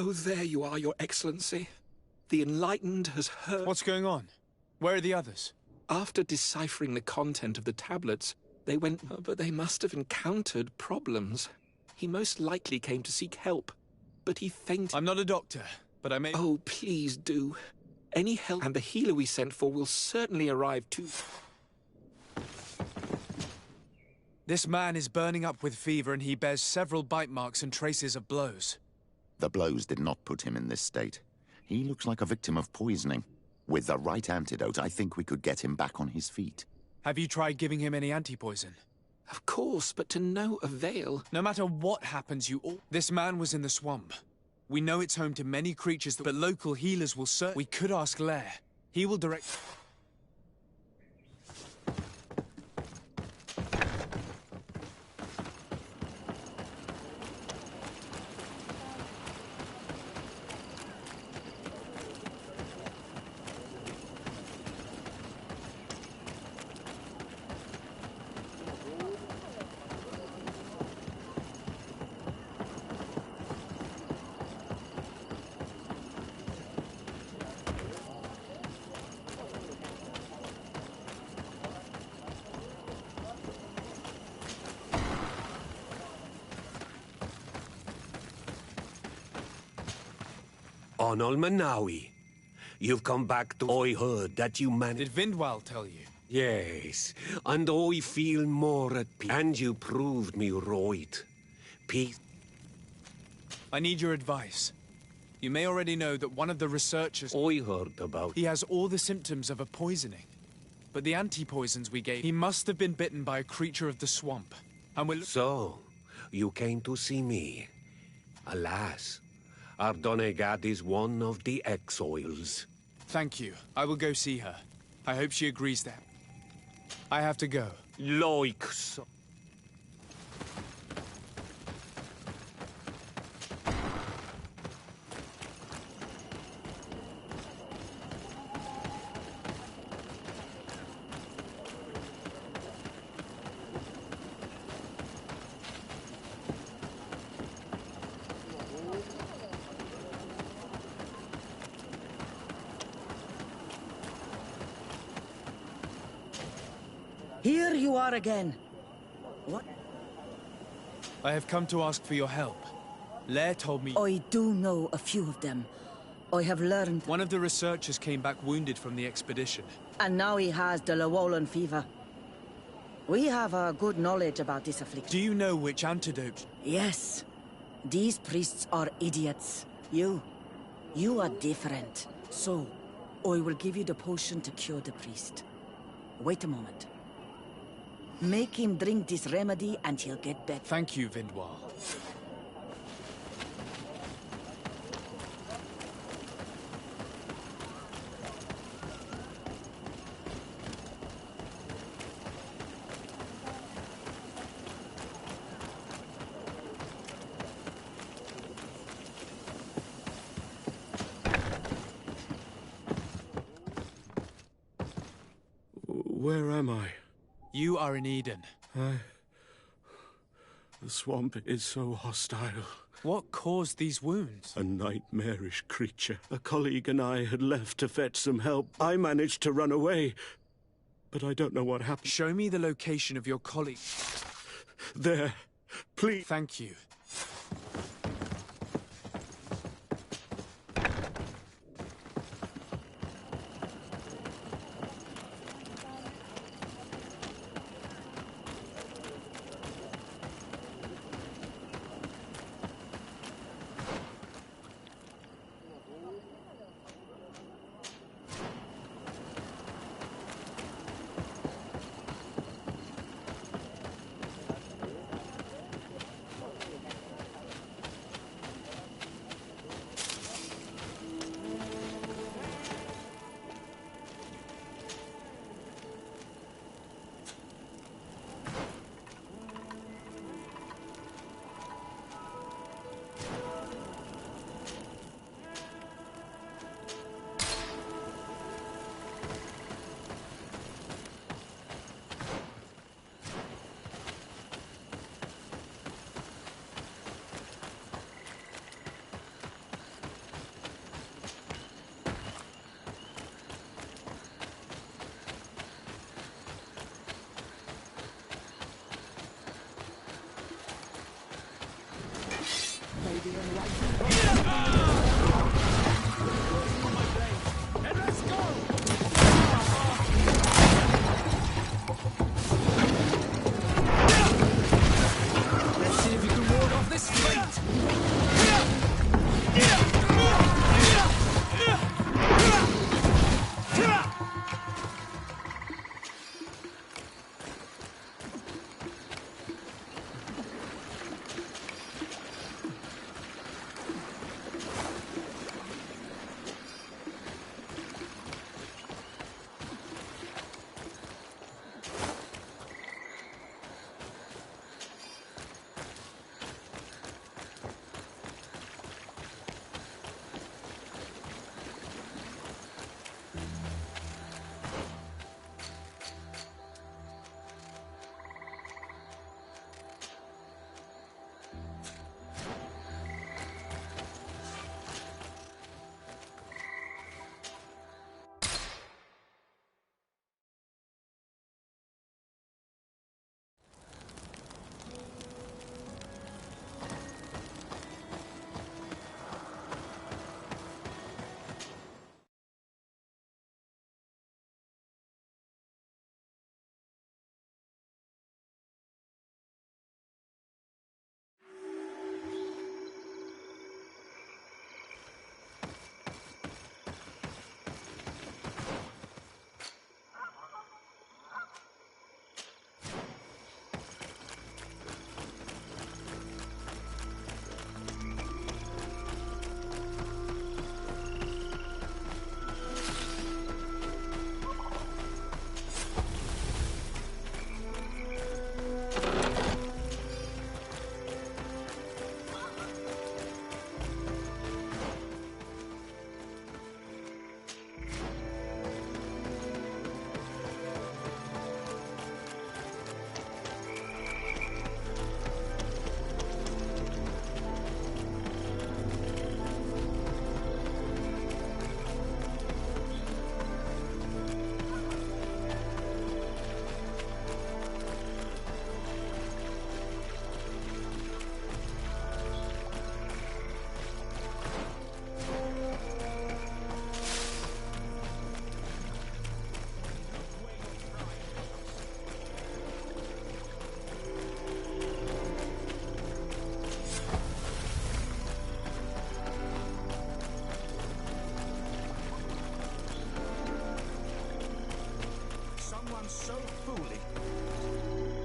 Oh, there you are, Your Excellency. The Enlightened has heard... What's going on? Where are the others? After deciphering the content of the tablets, they went... but they must have encountered problems. He most likely came to seek help, but he fainted. I'm not a doctor, but I may... Oh, please do. Any help, and the healer we sent for will certainly arrive too. This man is burning up with fever and he bears several bite marks and traces of blows. The blows did not put him in this state. He looks like a victim of poisoning. With the right antidote, I think we could get him back on his feet. Have you tried giving him any anti-poison? Of course, but to no avail. No matter what happens, you all... This man was in the swamp. We know it's home to many creatures, but local healers will search. We could ask Lair. He will direct... Onol Manawi, you've come back to... I heard that you managed... Did Vindwal tell you? Yes, and I feel more at peace. And you proved me right. Peace. I need your advice. You may already know that one of the researchers... I heard about... He has all the symptoms of a poisoning. But the anti-poisons we gave... He must have been bitten by a creature of the swamp. And will... So, you came to see me. Alas, our Donegat is one of the exiles. Thank you. I will go see her. I hope she agrees that. I have to go. Like so. Here you are again. What? I have come to ask for your help. Lair told me... I do know a few of them. I have learned... One of the researchers came back wounded from the expedition. And now he has the Llewellyn fever. We have a good knowledge about this affliction. Do you know which antidote? Yes. These priests are idiots. You are different. So, I will give you the potion to cure the priest. Wait a moment. Make him drink this remedy and he'll get better. Thank you, Vindwal. Where am I? You are in Eden. The swamp is so hostile. What caused these wounds? A nightmarish creature. A colleague and I had left to fetch some help. I managed to run away, but I don't know what happened. Show me the location of your colleague. There, please. Thank you.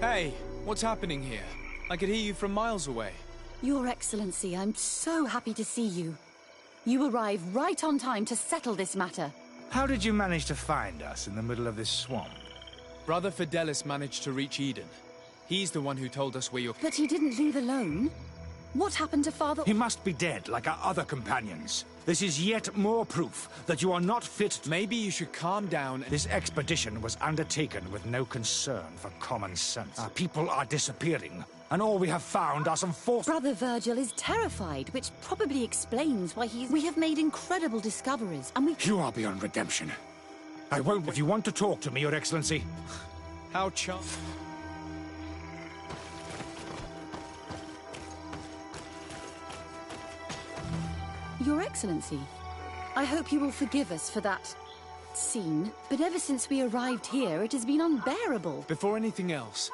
Hey, what's happening here? I could hear you from miles away. Your Excellency, I'm so happy to see you. You arrived right on time to settle this matter. How did you manage to find us in the middle of this swamp? Brother Fidelis managed to reach Eden. He's the one who told us where you're... But he didn't leave alone. What happened to Father... He must be dead, like our other companions. This is yet more proof that you are not fit... Maybe you should calm down and... This expedition was undertaken with no concern for common sense. Our people are disappearing, and all we have found are some forced... Brother Virgil is terrified, which probably explains why he's... We have made incredible discoveries, and we... You are beyond redemption. I won't... If you want to talk to me, Your Excellency... How charming. Your Excellency, I hope you will forgive us for that scene, but ever since we arrived here, it has been unbearable. Before anything else,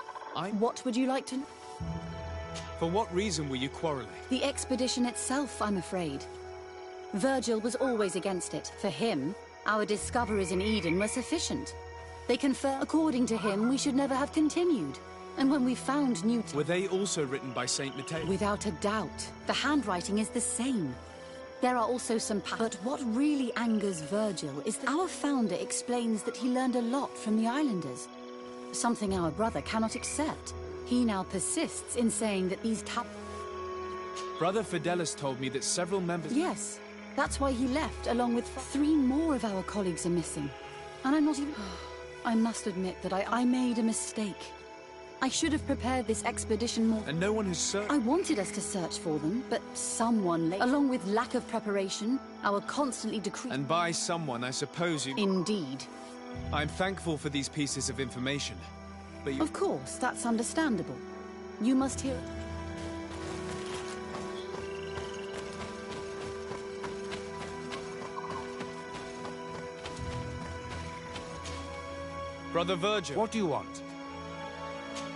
What would you like to... For what reason were you quarreling? The expedition itself, I'm afraid. Virgil was always against it. For him, our discoveries in Eden were sufficient. They confer... According to him, we should never have continued. And when we found new... Were they also written by Saint Matthias? Without a doubt. The handwriting is the same. There are also some... But what really angers Virgil is that our founder explains that he learned a lot from the islanders. Something our brother cannot accept. He now persists in saying that these Brother Fidelis told me that several members... Yes, that's why he left, along with 3 more of our colleagues are missing. And I'm not even... I must admit that I made a mistake. I should have prepared this expedition more... And no one has searched... I wanted us to search for them, but someone... Along with lack of preparation, our constantly decreasing... And by someone, I suppose you... Indeed. I'm thankful for these pieces of information, but you... Of course, that's understandable. You must hear... Brother Virgil. What do you want?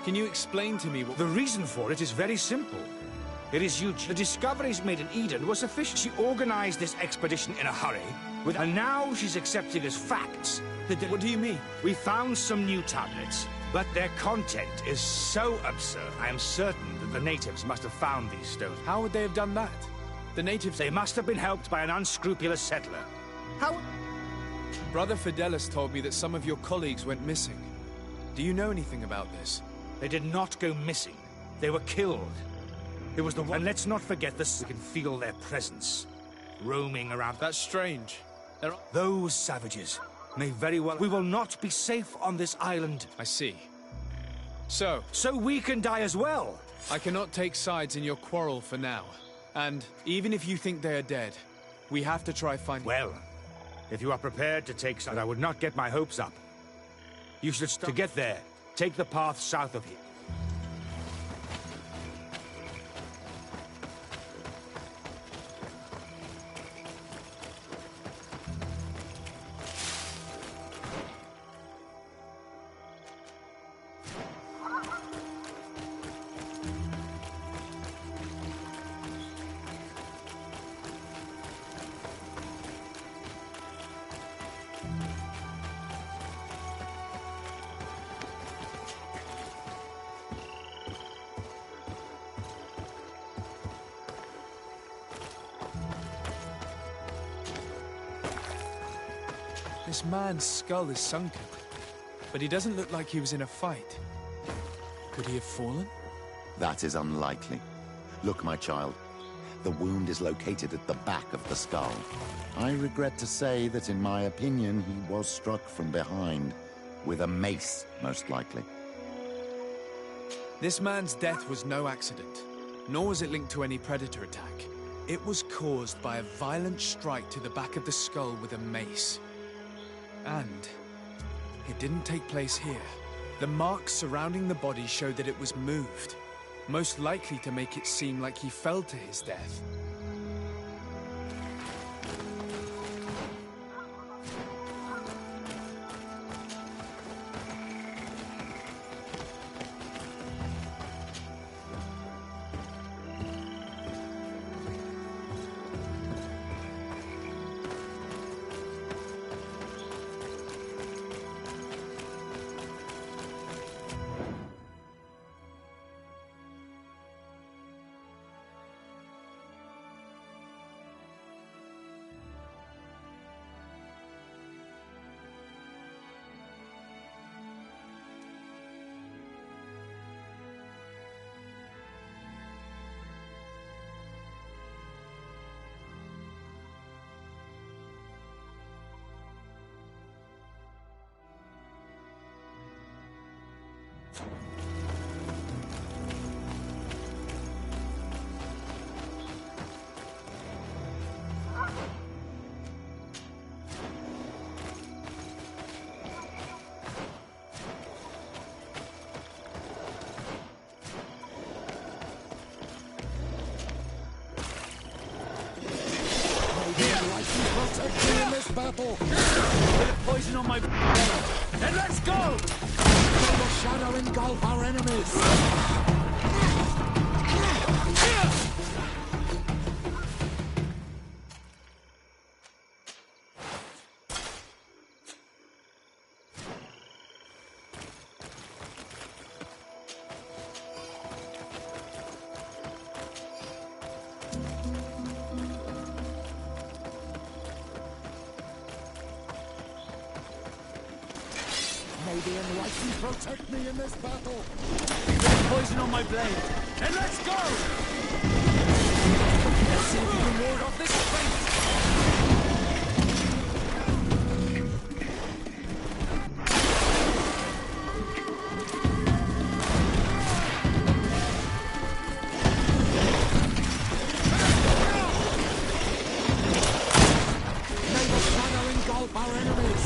Can you explain to me what... The reason for it is very simple. It is Eugene. The discoveries made in Eden were sufficient. She organized this expedition in a hurry, and now she's accepting as facts. What do you mean? We found some new tablets, but their content is so absurd. I am certain that the natives must have found these stones. How would they have done that? The natives... They must have been helped by an unscrupulous settler. How... Brother Fidelis told me that some of your colleagues went missing. Do you know anything about this? They did not go missing. They were killed. It was the one... And let's not forget this. We can feel their presence, roaming around. That's strange. Those savages may very well... We will not be safe on this island. I see. So we can die as well. I cannot take sides in your quarrel for now. And even if you think they are dead, we have to try finding... Well, if you are prepared to take sides, I would not get my hopes up. You should start... To get there, take the path south of here. This man's skull is sunken, but he doesn't look like he was in a fight. Could he have fallen? That is unlikely. Look, my child. The wound is located at the back of the skull. I regret to say that, in my opinion, he was struck from behind. With a mace, most likely. This man's death was no accident, nor was it linked to any predator attack. It was caused by a violent strike to the back of the skull with a mace. And it didn't take place here. The marks surrounding the body showed that it was moved, most likely to make it seem like he fell to his death. Battle. With poison on my blade. Then let's go! May the shadow engulf our enemies. May the enlightened protect me in this battle. With poison on my blade. And let's go! Let's see if we can ward off this fate. May the shadow engulf our enemies.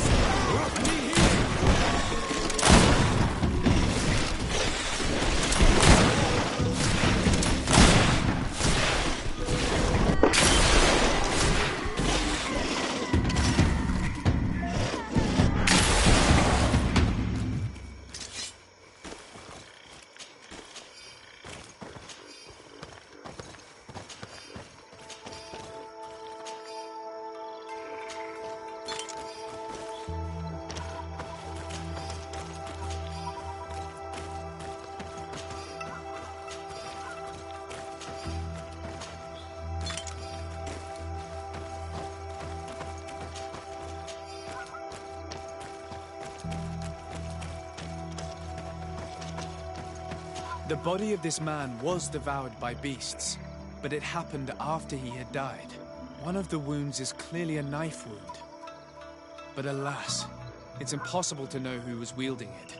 The body of this man was devoured by beasts, but it happened after he had died. One of the wounds is clearly a knife wound. But alas, it's impossible to know who was wielding it.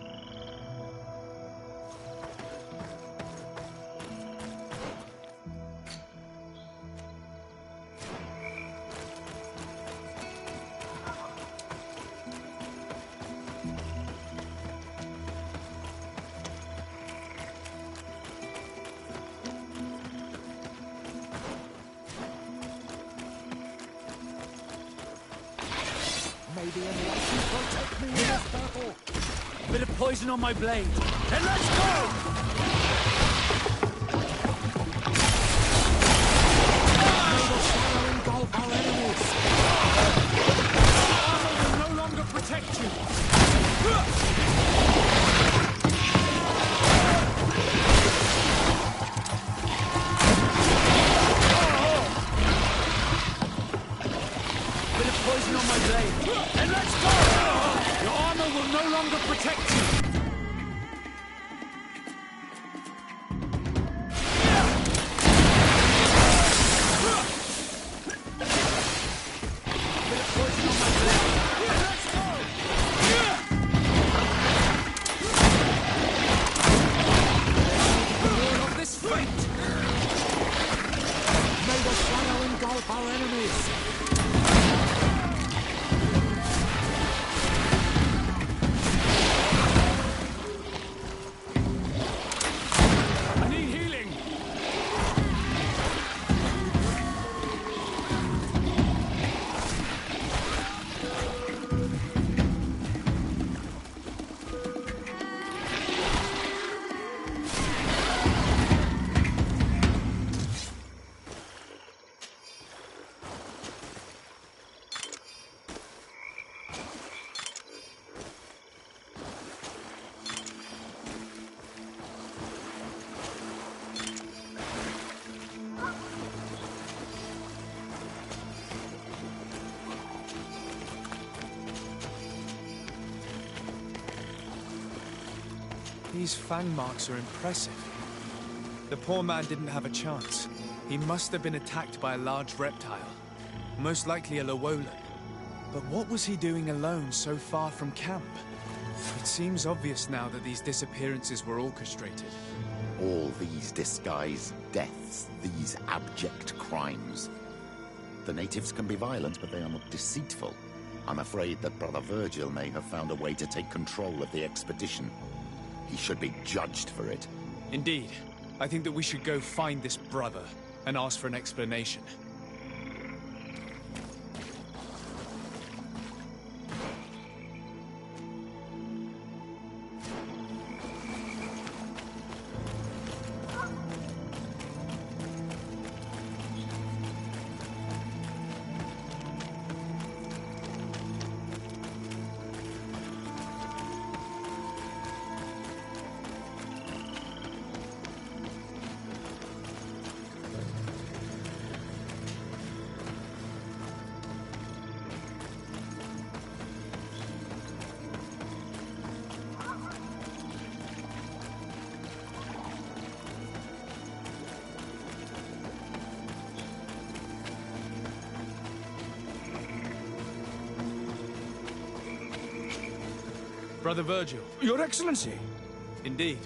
Maybe unless you protect me in this battle. Bit of poison on my blade. Then let's go! May the shadow engulf our enemies. Armor will no longer protect you. Bit of poison on my blade. Then let's go! Your armor will no longer protect you. Bit of poison on my blade. Let's go! More of this fate. May the shadow engulf our enemies. I need healing. These fang marks are impressive. The poor man didn't have a chance. He must have been attacked by a large reptile. Most likely a Llewellyn. But what was he doing alone so far from camp? It seems obvious now that these disappearances were orchestrated. All these disguised deaths, these abject crimes. The natives can be violent, but they are not deceitful. I'm afraid that Brother Virgil may have found a way to take control of the expedition. He should be judged for it. Indeed. I think that we should go find this brother and ask for an explanation. Brother Virgil. Your Excellency. Indeed.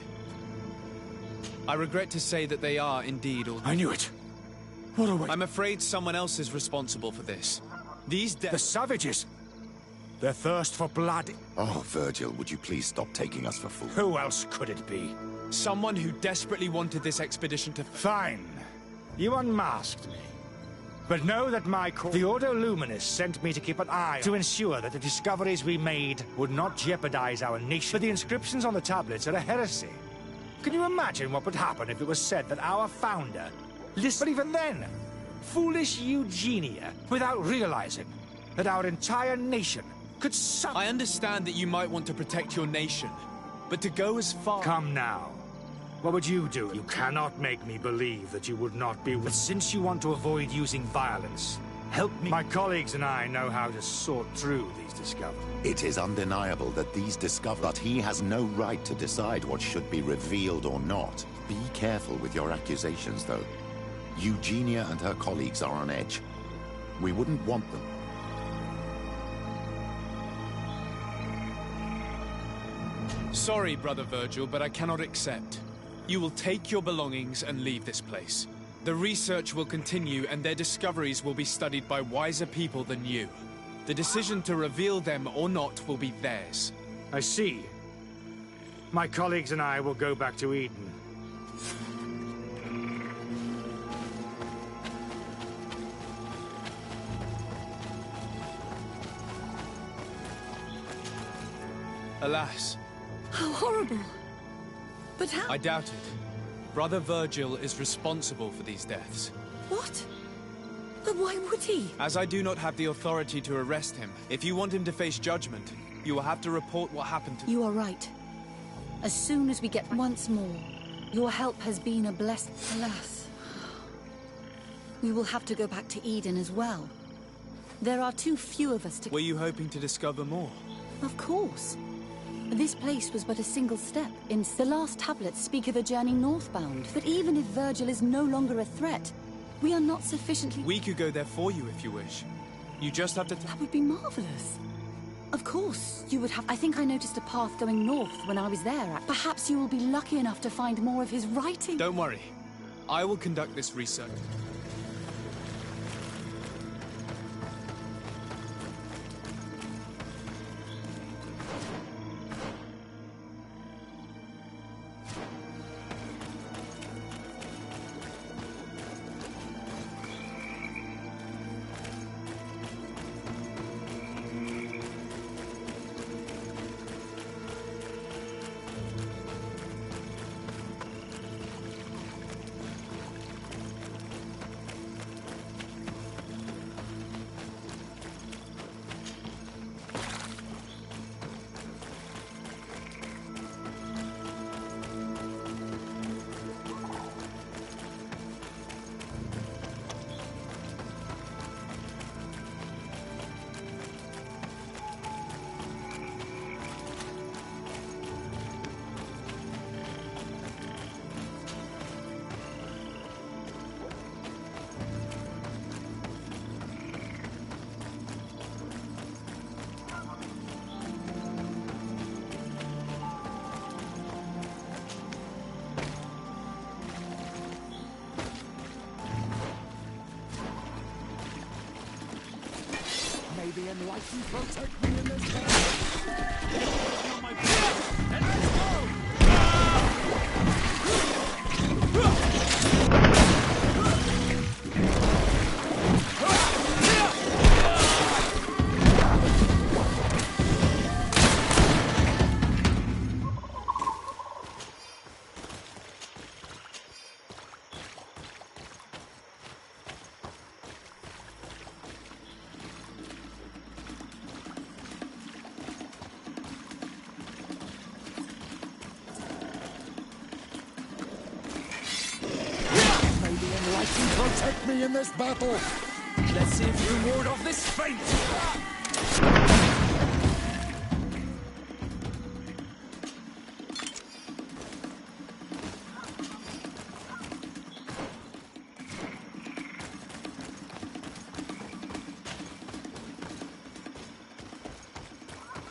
I regret to say that they are indeed all... I knew it. What a way. I'm afraid someone else is responsible for this. These The savages. Their thirst for blood. Oh, Virgil, would you please stop taking us for fools? Who else could it be? Someone who desperately wanted this expedition to... Fine. You unmasked me. But know that my core... The Ordo Luminous sent me to keep an eye to ensure that the discoveries we made would not jeopardize our nation. But the inscriptions on the tablets are a heresy. Can you imagine what would happen if it was said that our founder... But even then, foolish Eugenia, without realizing that our entire nation could suffer... I understand that you might want to protect your nation, but to go as far... Come now. What would you do? You cannot make me believe that you would not be... But since you want to avoid using violence, help me. My colleagues and I know how to sort through these discoveries. It is undeniable that these discover... But he has no right to decide what should be revealed or not. Be careful with your accusations, though. Eugenia and her colleagues are on edge. We wouldn't want them. Sorry, Brother Virgil, but I cannot accept. You will take your belongings and leave this place. The research will continue, and their discoveries will be studied by wiser people than you. The decision to reveal them or not will be theirs. I see. My colleagues and I will go back to Eden. Alas. How horrible. But how— I doubt it. Brother Virgil is responsible for these deaths. What? But why would he? As I do not have the authority to arrest him, if you want him to face judgment, you will have to report what happened to— You are right. As soon as we get— Once more, your help has been a blessing. Alas. We will have to go back to Eden as well. There are too few of us to— Were you hoping to discover more? Of course. This place was but a single step. In the last tablets speak of a journey northbound. But even if Virgil is no longer a threat, we are not sufficiently— We could go there for you if you wish. You just have to— That would be marvelous. Of course, you would have— I think I noticed a path going north when I was there. Perhaps you will be lucky enough to find more of his writing. Don't worry. I will conduct this research. The enlightened protect me in this battle. On my feet, and let's go! Protect me in this battle! Let's see if you ward off this fate!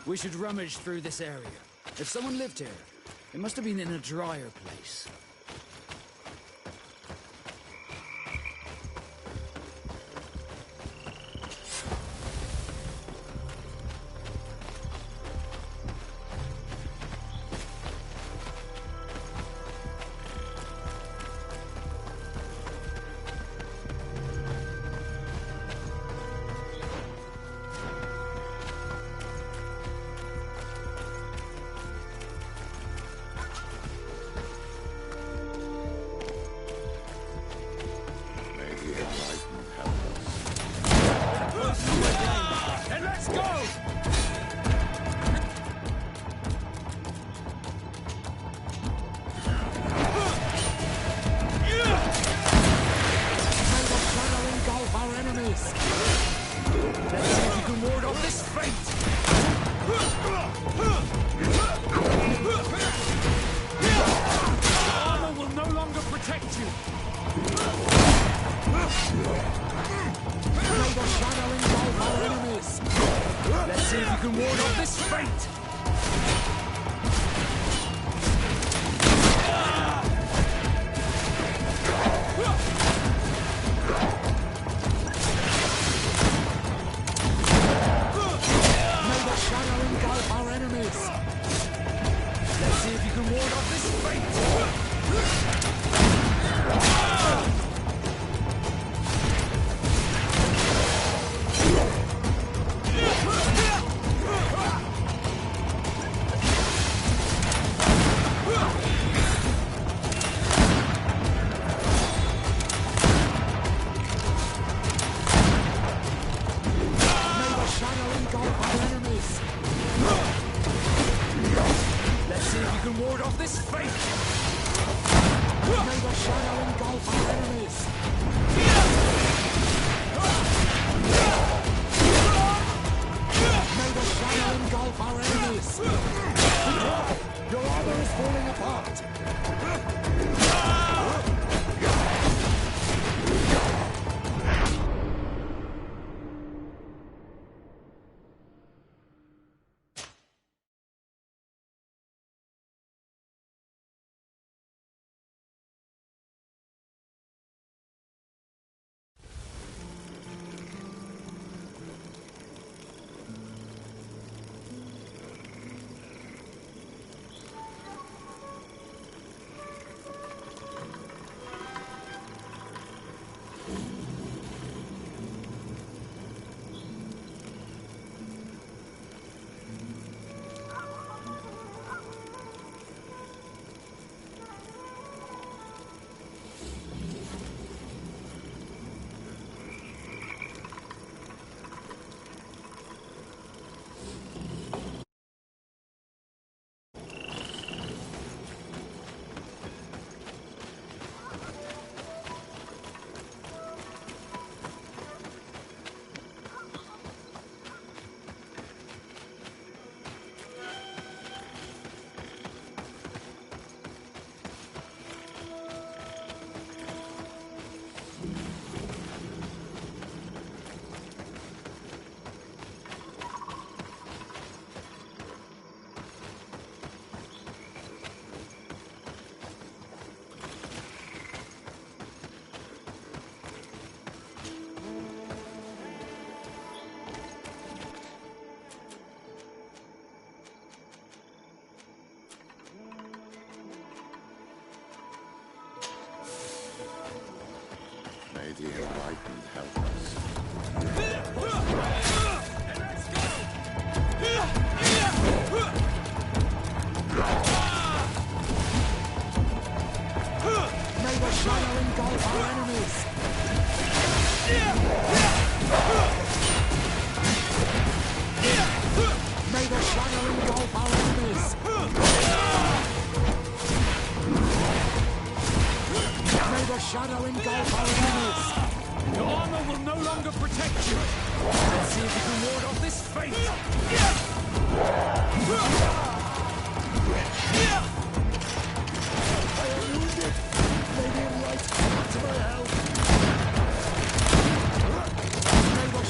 We should rummage through this area. If someone lived here, it must have been in a drier place. shadow engulf our enemies! May the shadow engulf our enemies! Be careful! Your armor is falling apart! May the enlightened help us. May the shadow engulf our enemies! May the shadow engulf our enemies! May the shadow engulf our enemies! Your armor will no longer protect you! Let's see if you can ward off this fate! I am wounded! May the enlightened come to my help! May the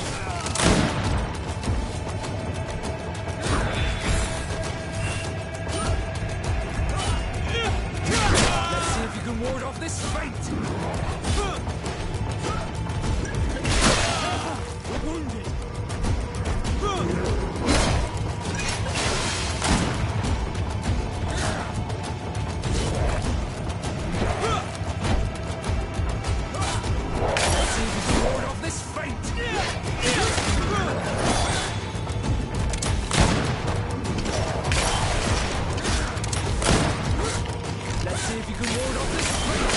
Let's see if you can ward off this fate! We're wounded! Let's see if you can ward off this fate! Let's see if you can ward off this fate!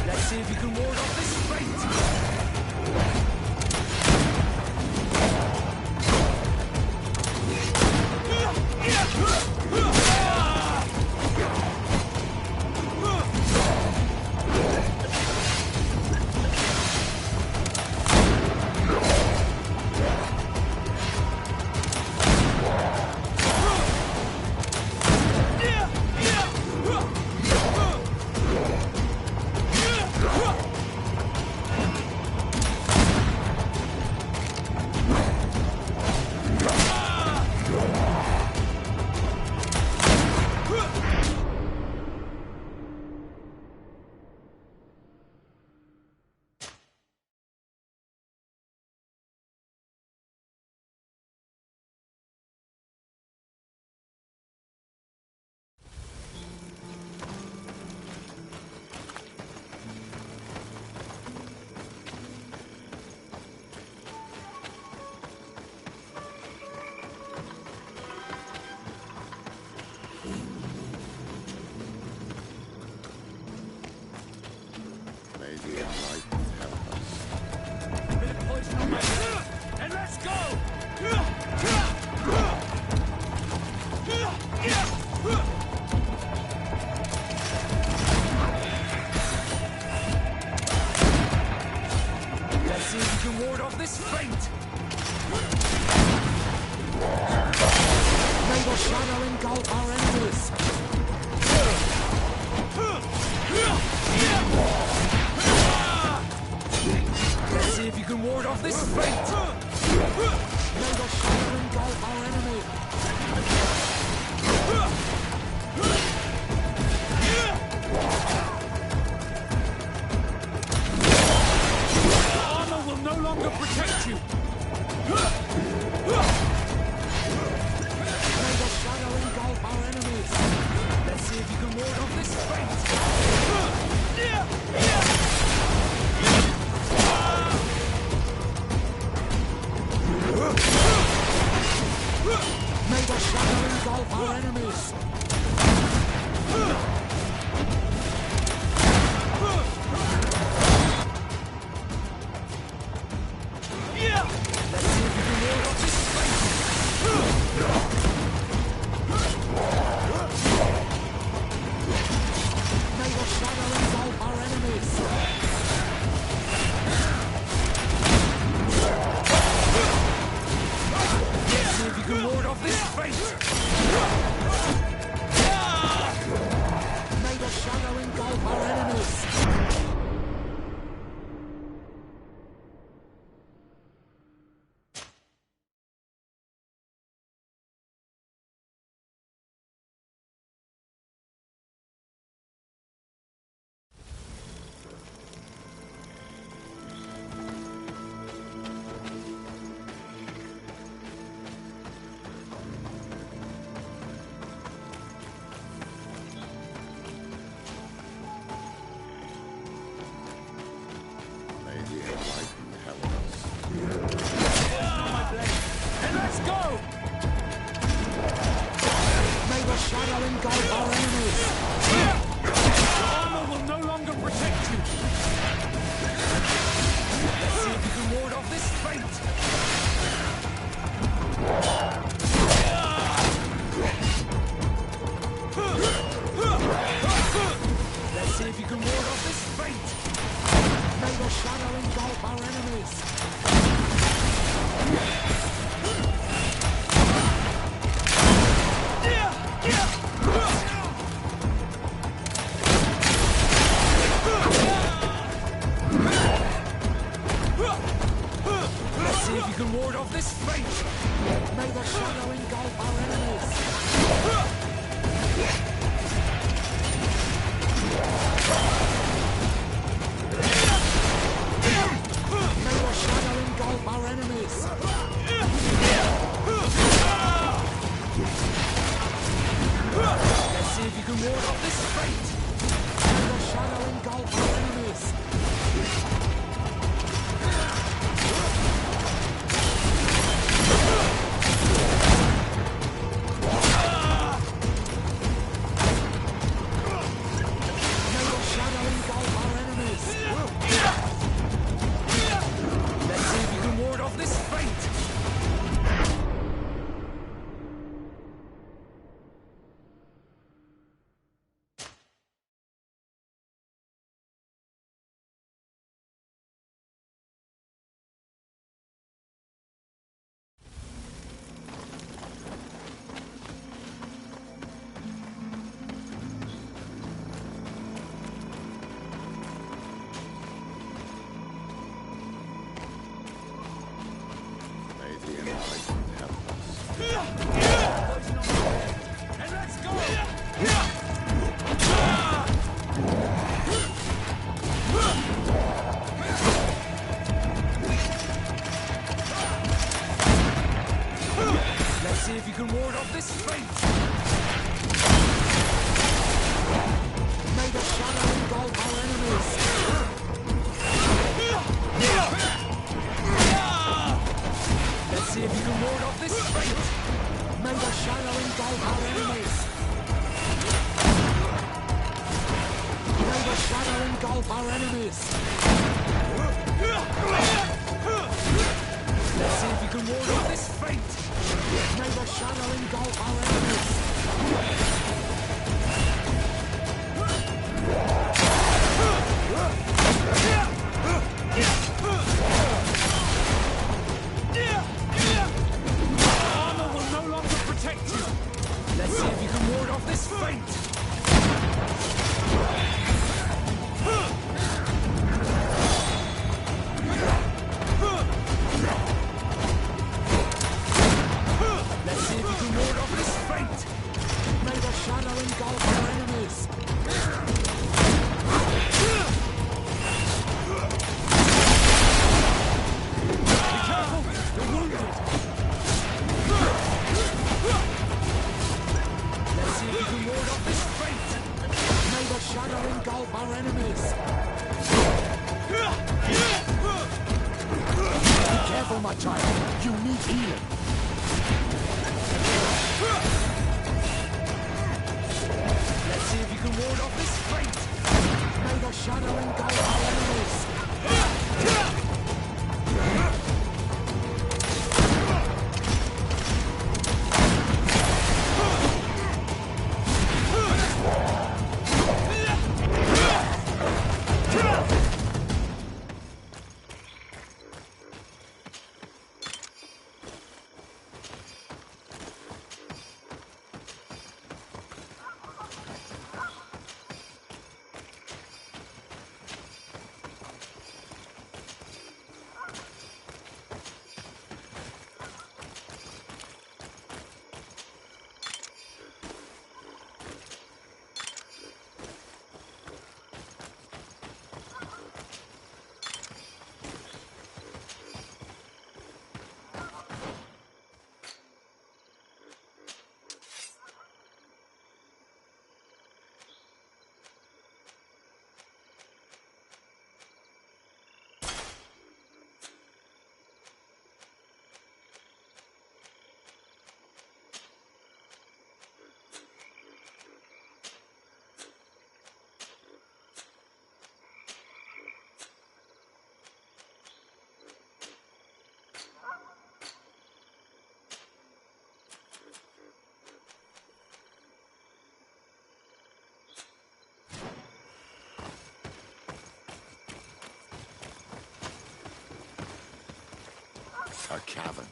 Let's see if you can ward off this fate! fate! May the shadow engulf our enemies! Let's see if you can ward off this fate! May the shadow engulf our enemy! Armor will no longer protect you! May the shadow engulf our enemies! Let's see if you can ward off this fate! May the shadow engulf our enemies! Let's see if you can ward off this fate! May the shadow engulf our enemies! Let's see if you can ward off this fate! May the shadow engulf our enemies! May the enlightened help us. And let's go! May the shadow engulf our enemies! Your armor will no longer protect you! Let's see if you can ward off this fate! Let's see if you can ward off this fate! May the shadow engulf our enemies! Let's see if you can ward off this fate! May the shadow engulf our enemies! May the shadow engulf our enemies! Let's see if you can ward off this fate! May the shadow engulf our enemies! May the shadow engulf our enemies! Let's see if you can ward off this fate! May the enlightened help us. And let's go! Let's see if you can ward off this fate! May the shadow engulf our enemies! Let's see if you can ward off this fate! May the shadow engulf our enemies! May the shadow engulf our enemies! Let's see if you can ward off this fate! May the shadow engulf our enemies! careful, my child. You need healing. Let's see if you can ward off this fate. May the shadow engulf our enemies. A cavern.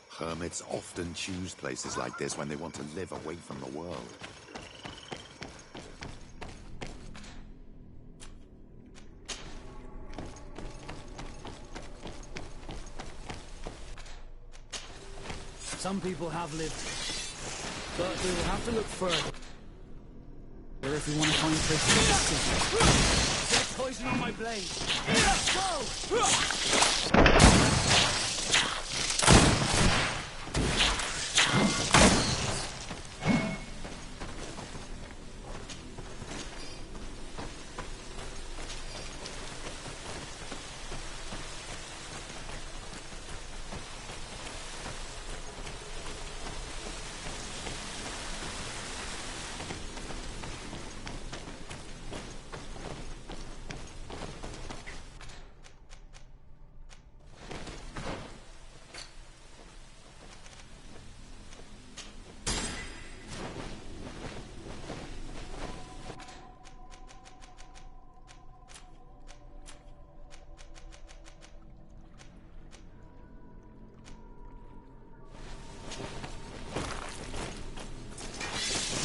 Hermits often choose places like this when they want to live away from the world. Some people have lived, but we will have to look further if we want to find places. There's poison on my blade. Let's go!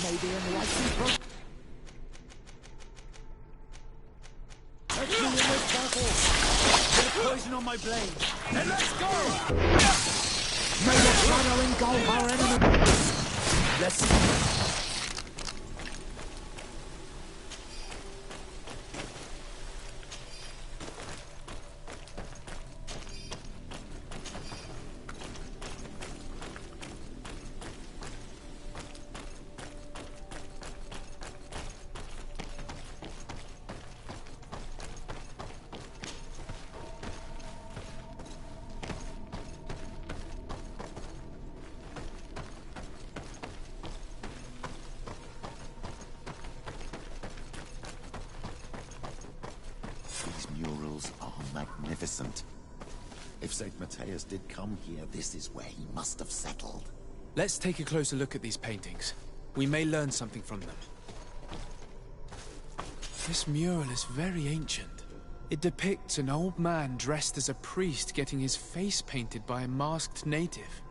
Maybe enlightened book. Let's be in this battle. There's poison on my blade. Then let's go! May the shadow engulf our enemies. Let's... Magnificent. If St. Matthias did come here, this is where he must have settled. Let's take a closer look at these paintings. We may learn something from them. This mural is very ancient. It depicts an old man dressed as a priest getting his face painted by a masked native.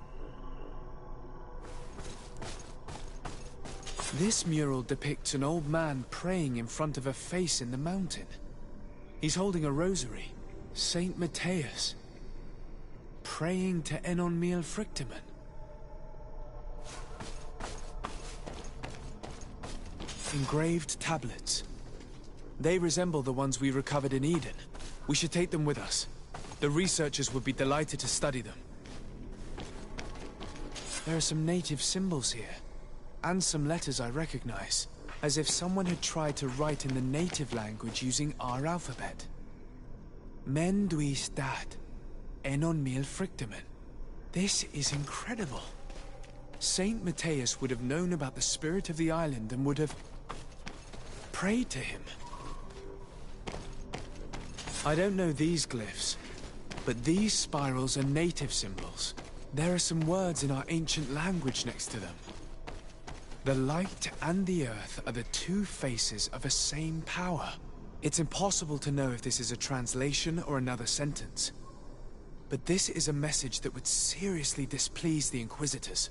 This mural depicts an old man praying in front of a face in the mountain. He's holding a rosary. St. Matthias, praying to Enon Miel Frictiman. Engraved tablets. They resemble the ones we recovered in Eden. We should take them with us. The researchers would be delighted to study them. There are some native symbols here, and some letters I recognize, as if someone had tried to write in the native language using our alphabet. Men dwi stad. Enon Mil Frictamen. This is incredible. Saint Matthias would have known about the spirit of the island and would have prayed to him. I don't know these glyphs, but these spirals are native symbols. There are some words in our ancient language next to them. The light and the earth are the two faces of a same power. It's impossible to know if this is a translation or another sentence. But this is a message that would seriously displease the Inquisitors.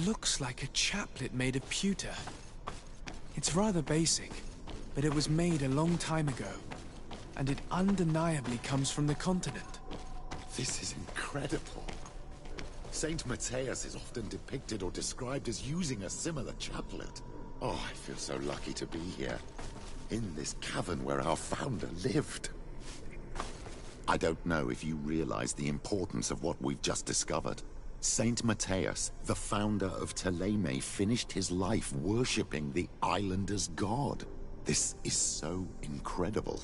Looks like a chaplet made of pewter. It's rather basic, but it was made a long time ago. And it undeniably comes from the continent. This is incredible. Saint Matthias is often depicted or described as using a similar chaplet. Oh, I feel so lucky to be here. In this cavern where our founder lived. I don't know if you realize the importance of what we've just discovered. Saint Matthias, the founder of Thélème, finished his life worshipping the islanders' god. This is so incredible.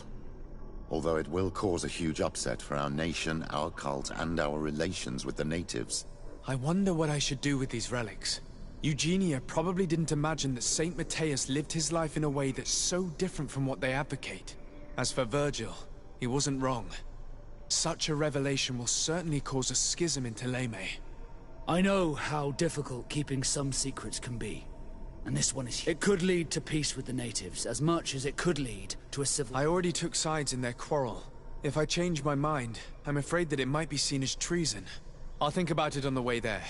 Although it will cause a huge upset for our nation, our cult, and our relations with the natives. I wonder what I should do with these relics. Eugenia probably didn't imagine that Saint Matthias lived his life in a way that's so different from what they advocate. As for Virgil, he wasn't wrong. Such a revelation will certainly cause a schism in Thélème. I know how difficult keeping some secrets can be. And this one is... It could lead to peace with the natives, as much as it could lead to a civil... I already took sides in their quarrel. If I change my mind, I'm afraid that it might be seen as treason. I'll think about it on the way there.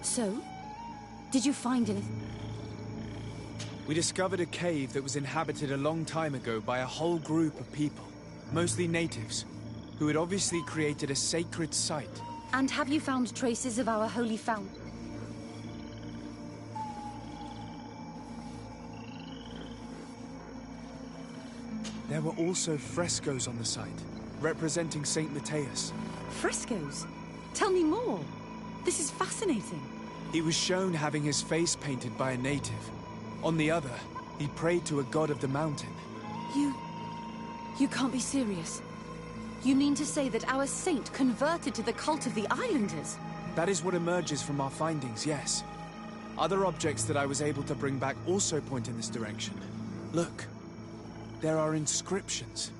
So, did you find anything? We discovered a cave that was inhabited a long time ago by a whole group of people, mostly natives, who had obviously created a sacred site. And have you found traces of our holy fount? There were also frescoes on the site, representing Saint Matthias. Frescoes? Tell me more. This is fascinating. He was shown having his face painted by a native. On the other, he prayed to a god of the mountain. You can't be serious. You mean to say that our saint converted to the cult of the islanders? That is what emerges from our findings, yes. Other objects that I was able to bring back also point in this direction. Look, there are inscriptions.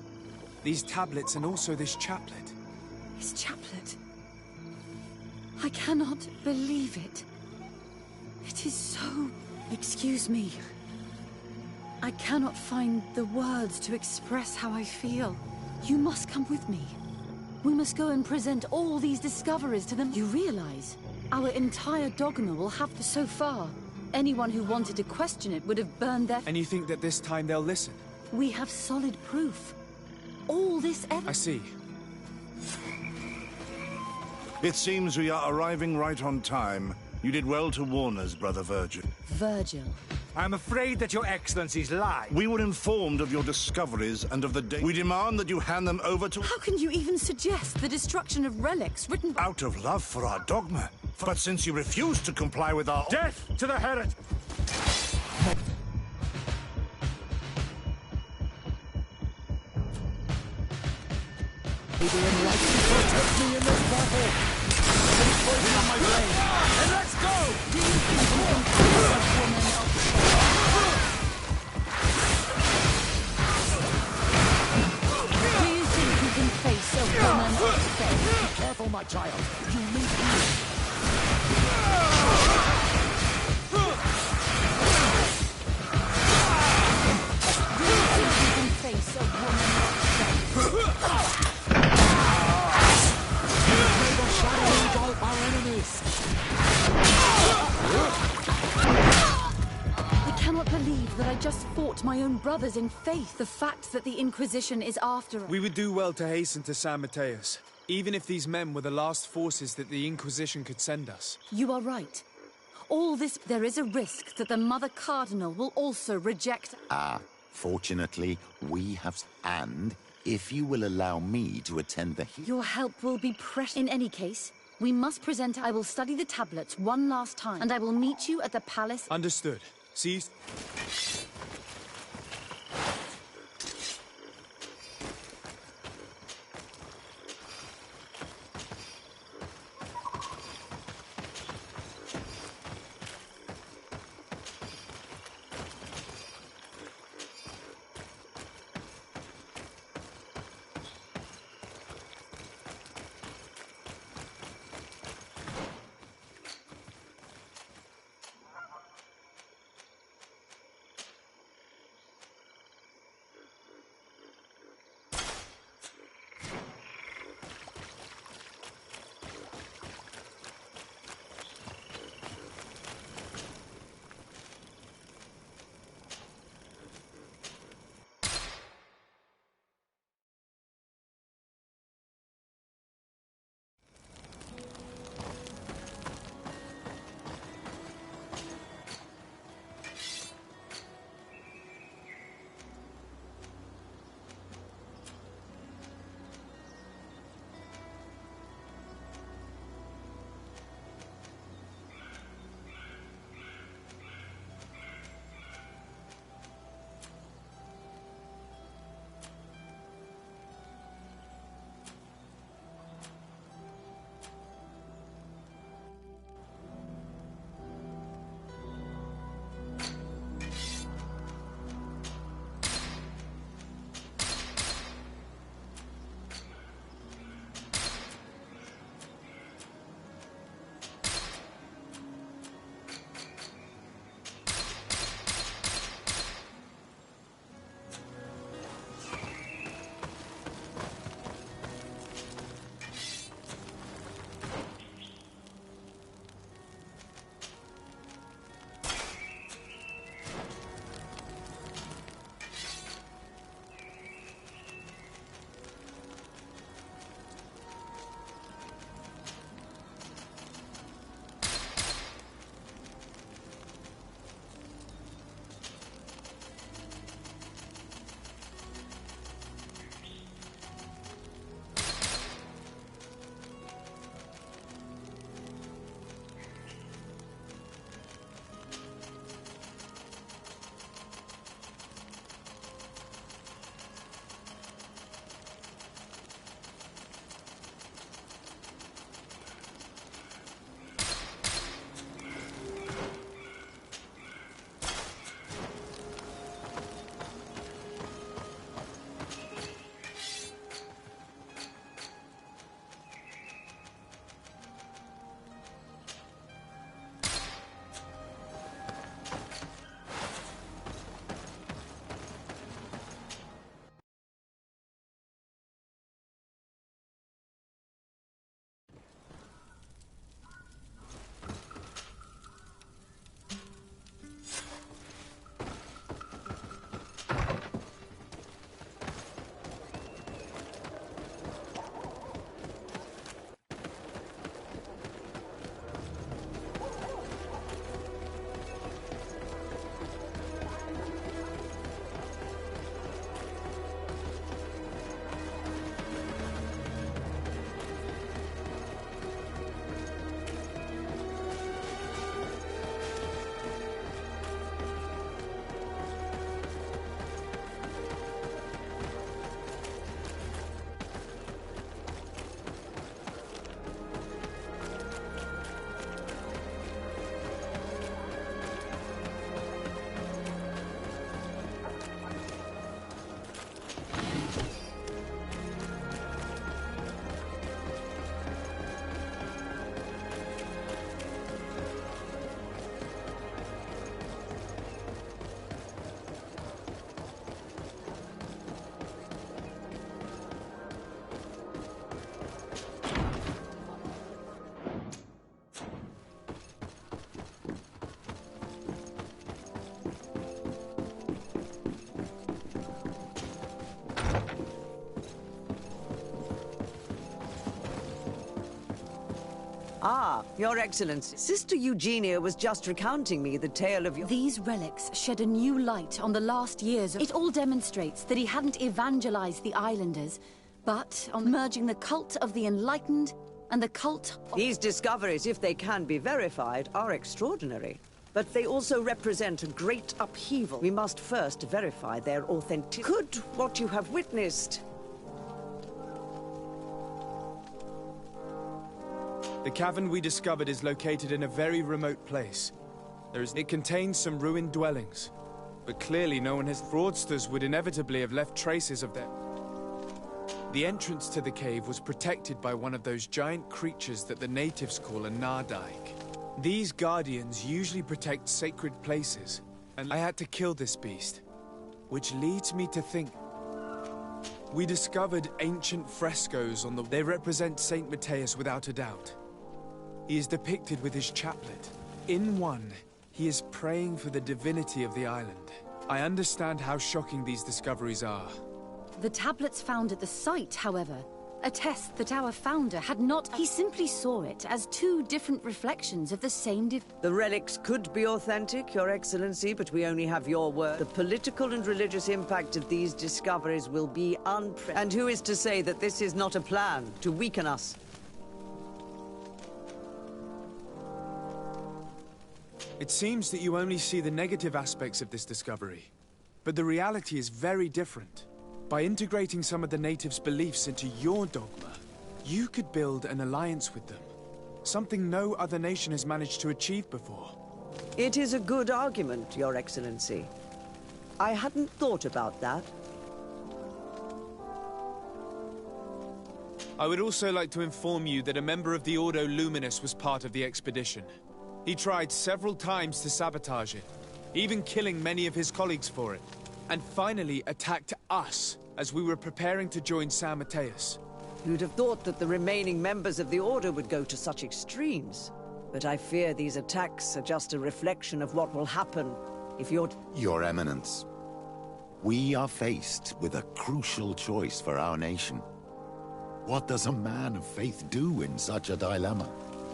These tablets and also this chaplet. His chaplet? I cannot believe it. It is so... Excuse me. I cannot find the words to express how I feel. You must come with me. We must go and present all these discoveries to them. You realize our entire dogma will have so far. Anyone who wanted to question it would have burned their... And you think that this time they'll listen? We have solid proof. All this evidence... I see. It seems we are arriving right on time. You did well to warn us, Brother Virgil. Virgil. I'm afraid that your excellencies lie. We were informed of your discoveries and of the day. We demand that you hand them over to... How can you even suggest the destruction of relics written by... Out of love for our dogma. But since you refuse to comply with our... Death to the heretic! Abraham likes to protect me in this battle. Put poison on my blade. And let's go! Do you think you can face a woman of... Do you think you can face a woman of faith? Be careful, my child. You meet me. Do you think you can face a woman of faith? May the shadow engulf our enemies. I cannot believe that I just fought my own brothers in faith. The fact that the Inquisition is after us. We would do well to hasten to San Mateus, even if these men were the last forces that the Inquisition could send us. You are right. All this, there is a risk that the Mother Cardinal will also reject... Fortunately, we have... And if you will allow me to attend the... Your help will be precious. In any case, we must present... I will study the tablets one last time, and I will meet you at the palace... Understood. See you... Ah, Your Excellency. Sister Eugenia was just recounting me the tale of your... These relics shed a new light on the last years of... It all demonstrates that he hadn't evangelized the islanders, but on merging the cult of the enlightened and the cult of... These discoveries, if they can be verified, are extraordinary. But they also represent a great upheaval. We must first verify their authenticity. Could what you have witnessed... The cavern we discovered is located in a very remote place. It contains some ruined dwellings, but clearly no one has... Fraudsters would inevitably have left traces of them. The entrance to the cave was protected by one of those giant creatures that the natives call a Nardaik. These guardians usually protect sacred places, and I had to kill this beast, which leads me to think... We discovered ancient frescoes on the... They represent Saint Matthias without a doubt. He is depicted with his chaplet. In one, he is praying for the divinity of the island. I understand how shocking these discoveries are. The tablets found at the site, however, attest that our founder had not... He simply saw it as two different reflections of the same The relics could be authentic, Your Excellency, but we only have your word. The political and religious impact of these discoveries will be unprecedented. And who is to say that this is not a plan to weaken us? It seems that you only see the negative aspects of this discovery, but the reality is very different. By integrating some of the natives' beliefs into your dogma, you could build an alliance with them, something no other nation has managed to achieve before. It is a good argument, Your Excellency. I hadn't thought about that. I would also like to inform you that a member of the Ordo Luminous was part of the expedition. He tried several times to sabotage it, even killing many of his colleagues for it, and finally attacked us as we were preparing to join San Matthias. You'd have thought that the remaining members of the Order would go to such extremes. But I fear these attacks are just a reflection of what will happen if you're... Your Eminence, we are faced with a crucial choice for our nation. What does a man of faith do in such a dilemma?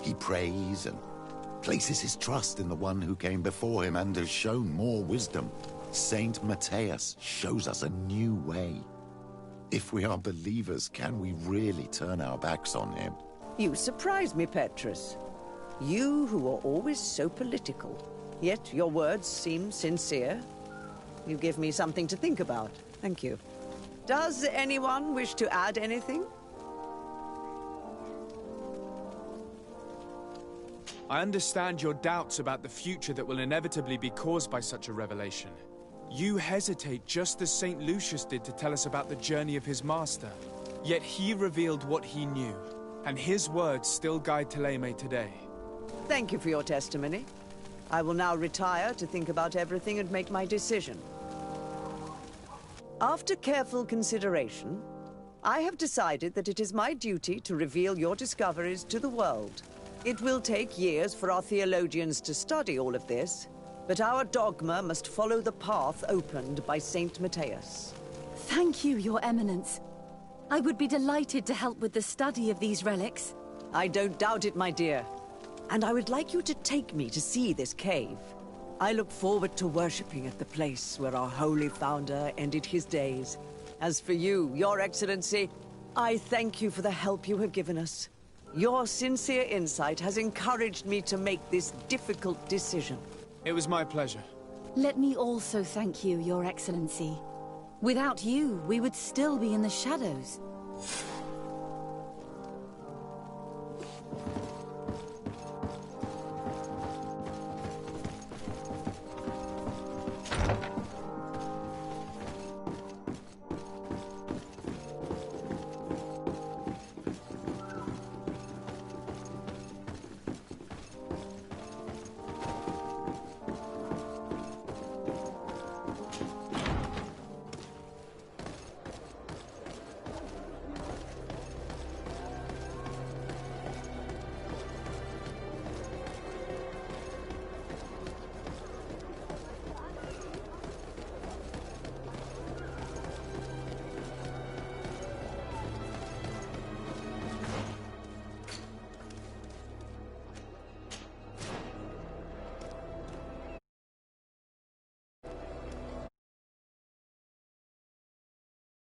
He prays and places his trust in the one who came before him and has shown more wisdom. Saint Matthias shows us a new way. If we are believers, can we really turn our backs on him? You surprise me, Petrus. You who are always so political. Yet your words seem sincere. You give me something to think about. Thank you. Does anyone wish to add anything? I understand your doubts about the future that will inevitably be caused by such a revelation. You hesitate just as St. Lucius did to tell us about the journey of his master. Yet he revealed what he knew, and his words still guide Thélème today. Thank you for your testimony. I will now retire to think about everything and make my decision. After careful consideration, I have decided that it is my duty to reveal your discoveries to the world. It will take years for our theologians to study all of this, but our dogma must follow the path opened by Saint Matthias. Thank you, Your Eminence. I would be delighted to help with the study of these relics. I don't doubt it, my dear. And I would like you to take me to see this cave. I look forward to worshipping at the place where our holy founder ended his days. As for you, Your Excellency, I thank you for the help you have given us. Your sincere insight has encouraged me to make this difficult decision. It was my pleasure. Let me also thank you, Your Excellency. Without you, we would still be in the shadows.